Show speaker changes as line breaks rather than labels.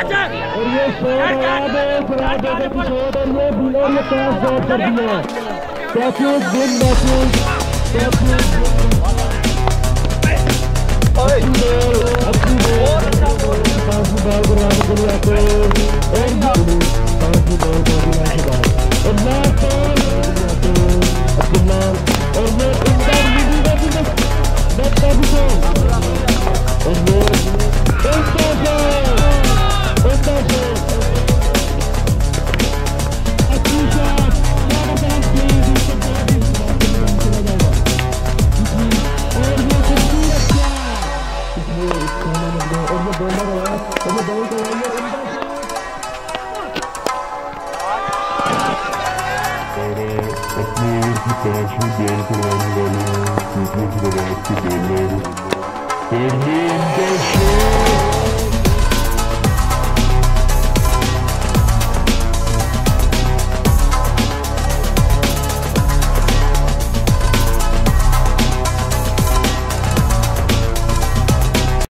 और ये शॉट आया है फराज की शॉट और ये बिलो ने क्रॉस शॉट कर दिया। कैचेस विन मैचेस अपनी बॉल पास बॉल कराने के लिए आते हैं और पास बॉल कराने के बाद और लास्ट बॉल अब्दुल्ला और वो इंटर मिडिल का बैट भी और वो Fernando